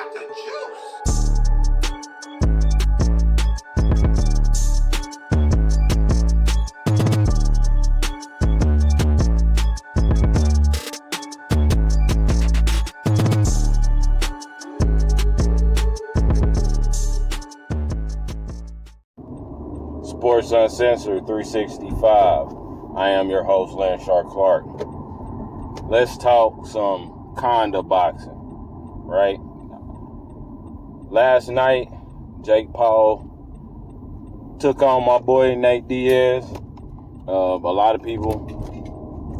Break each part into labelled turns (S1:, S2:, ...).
S1: got the juice.
S2: Sports Uncensored 365. I am your host, Lanshar Clark. Let's talk some Conda boxing, right? Last night, Jake Paul took on my boy Nate Diaz. A lot of people,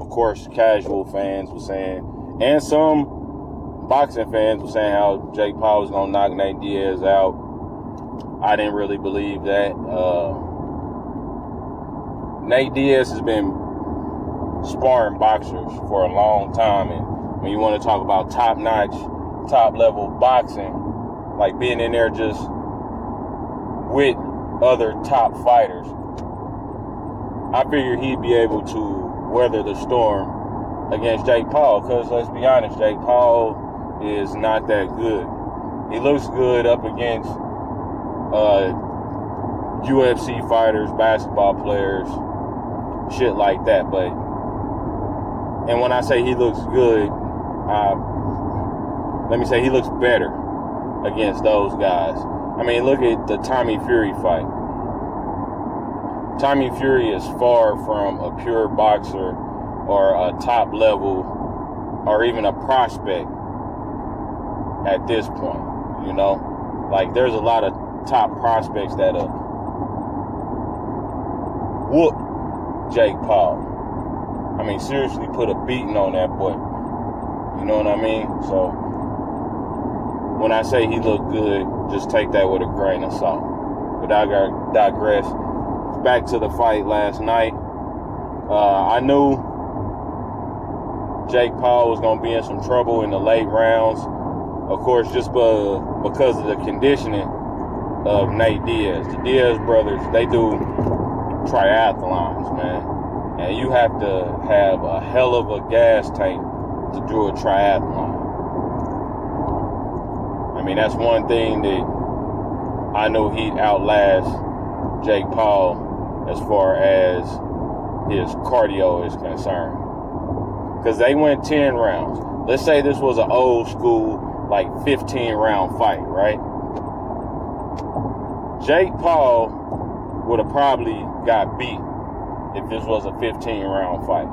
S2: of course, casual fans were saying, and some boxing fans were saying how Jake Paul was going to knock Nate Diaz out. I didn't really believe that. Nate Diaz has been sparring boxers for a long time, and when you want to talk about top-notch, top-level boxing, like being in there just with other top fighters, I figured he'd be able to weather the storm against Jake Paul, because let's be honest, Jake Paul is not that good. He looks good up against UFC fighters, basketball players, shit like that, and when I say he looks good, let me say he looks better against those guys. I mean, look at the Tommy Fury fight. Tommy Fury is far from a pure boxer or a top level or even a prospect at this point, you know? Like, there's a lot of top prospects that whoop Jake Paul. I mean, seriously put a beating on that boy. You know what I mean? So, when I say he looked good, just take that with a grain of salt. But I digress. Back to the fight last night. I knew Jake Paul was going to be in some trouble in the late rounds. Of course, just because of the conditioning of Nate Diaz. The Diaz brothers, they do triathlons, man. And you have to have a hell of a gas tank to do a triathlon. I mean, that's one thing that I know he'd outlast Jake Paul as far as his cardio is concerned. Because they went 10 rounds. Let's say this was an old school, like 15 round fight, right? Jake Paul would have probably got beat if this was a 15 round fight.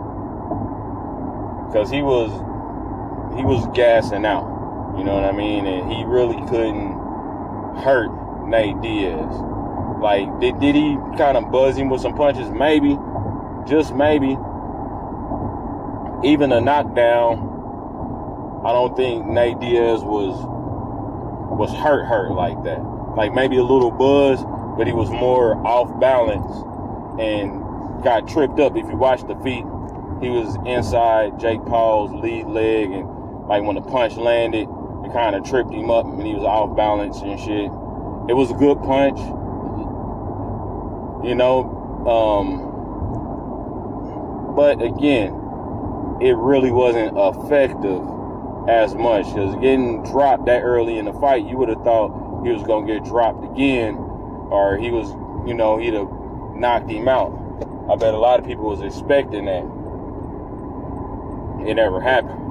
S2: Because he was gassing out. You know what I mean? And he really couldn't hurt Nate Diaz. Like, did he kind of buzz him with some punches? Maybe. Just maybe. Even a knockdown, I don't think Nate Diaz was hurt like that. Like, maybe a little buzz, but he was more off balance and got tripped up. If you watch the feet, he was inside Jake Paul's lead leg, and like when the punch landed, it kind of tripped him up and he was off balance and shit. It was a good punch, you know, but again, it really wasn't effective as much, because getting dropped that early in the fight, you would have thought he was going to get dropped again, or he was, you know, he'd have knocked him out. I bet a lot of people was expecting that. It never happened.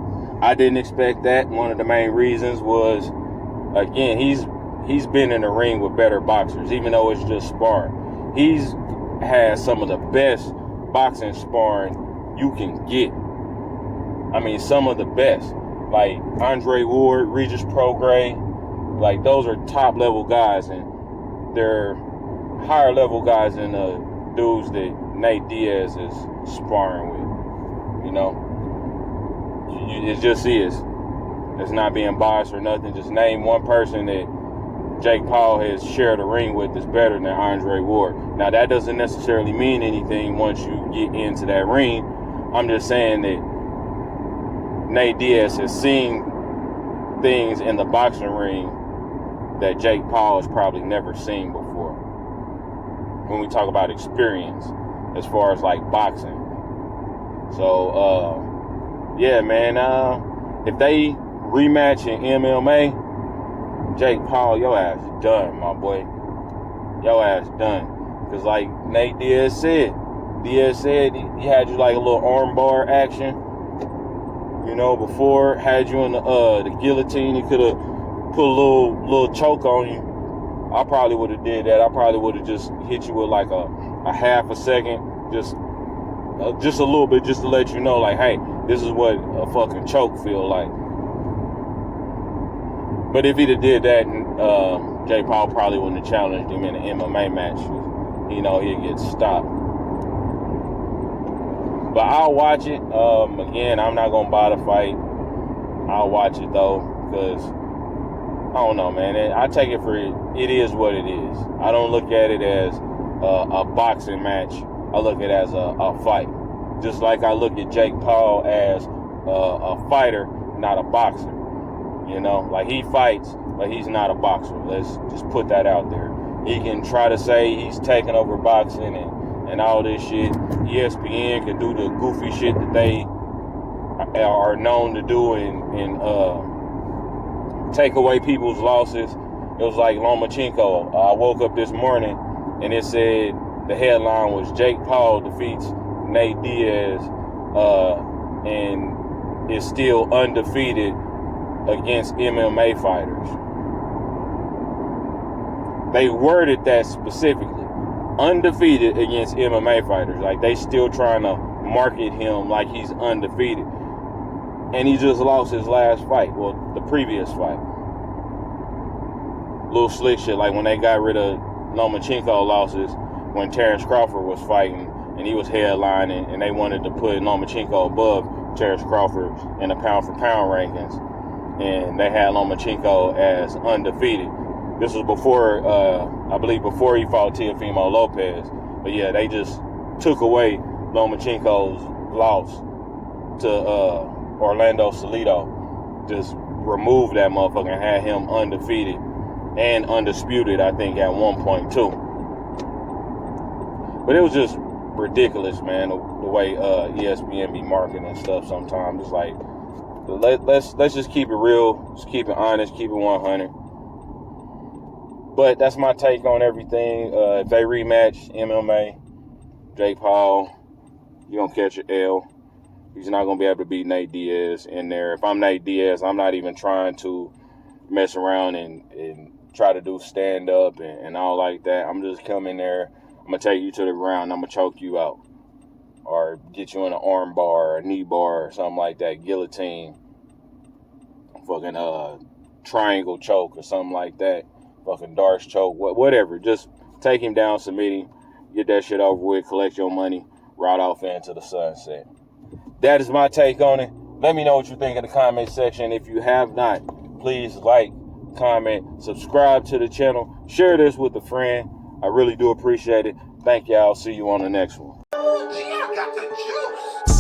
S2: I didn't expect that. One of the main reasons was, again, he's been in the ring with better boxers, even though it's just sparring. He's had some of the best boxing sparring you can get. I mean, some of the best. Like Andre Ward, Regis Prograis, like those are top level guys, and they're higher level guys than the dudes that Nate Diaz is sparring with. You know, it just is. It's not being biased or nothing. Just name one person that Jake Paul has shared a ring with that's better than Andre Ward. Now, that doesn't necessarily mean anything once you get into that ring. I'm just saying that Nate Diaz has seen things in the boxing ring that Jake Paul has probably never seen before. When we talk about experience, as far as like boxing. So, yeah, man, if they rematch in MMA, Jake Paul, your ass done, my boy. Your ass done. Because like Nate Diaz said he had you like a little armbar action. You know, before had you in the guillotine, he could have put a little choke on you. I probably would have did that. I probably would have just hit you with like a half a second, just a little bit, just to let you know, like, hey, this is what a fucking choke feel like. But if he'd have did that, Jake Paul probably wouldn't have challenged him in an MMA match. You know, he'd get stopped. But I'll watch it. Again, I'm not gonna buy the fight. I'll watch it though, because I don't know, man. I take it for it is what it is. I don't look at it as a boxing match. I look at it as a fight. Just like I look at Jake Paul as a fighter, not a boxer. You know, like he fights, but he's not a boxer. Let's just put that out there. He can try to say he's taking over boxing and all this shit. ESPN can do the goofy shit that they are known to do and take away people's losses. It was like Lomachenko. I woke up this morning and it said the headline was Jake Paul defeats Nate Diaz and is still undefeated against MMA fighters. They worded that specifically. Undefeated against MMA fighters. Like, they still trying to market him like he's undefeated. And he just lost his last fight. Well, the previous fight. Little slick shit, like when they got rid of Lomachenko losses, when Terrence Crawford was fighting and he was headlining, and they wanted to put Lomachenko above Terrence Crawford in the pound-for-pound rankings. And they had Lomachenko as undefeated. This was before, I believe, before he fought Teofimo Lopez. But yeah, they just took away Lomachenko's loss to Orlando Salido. Just removed that motherfucker and had him undefeated and undisputed, I think, at one point too. But it was just ridiculous, man, the way ESPN be marketing and stuff sometimes. It's like, let's just keep it real, just keep it honest, keep it 100. But that's my take on everything. If they rematch MMA, Jake Paul, you're going to catch an L. He's not going to be able to beat Nate Diaz in there. If I'm Nate Diaz, I'm not even trying to mess around and try to do stand-up and all like that. I'm just coming there. I'm going to take you to the ground. I'm going to choke you out. Or get you in an arm bar or a knee bar or something like that. Guillotine. Fucking triangle choke or something like that. Fucking Darce choke. Whatever. Just take him down, submit him. Get that shit over with. Collect your money. Ride off into the sunset. That is my take on it. Let me know what you think in the comment section. If you have not, please like, comment, subscribe to the channel. Share this with a friend. I really do appreciate it. Thank y'all. See you on the next one.
S1: Ooh, gee, I got the juice.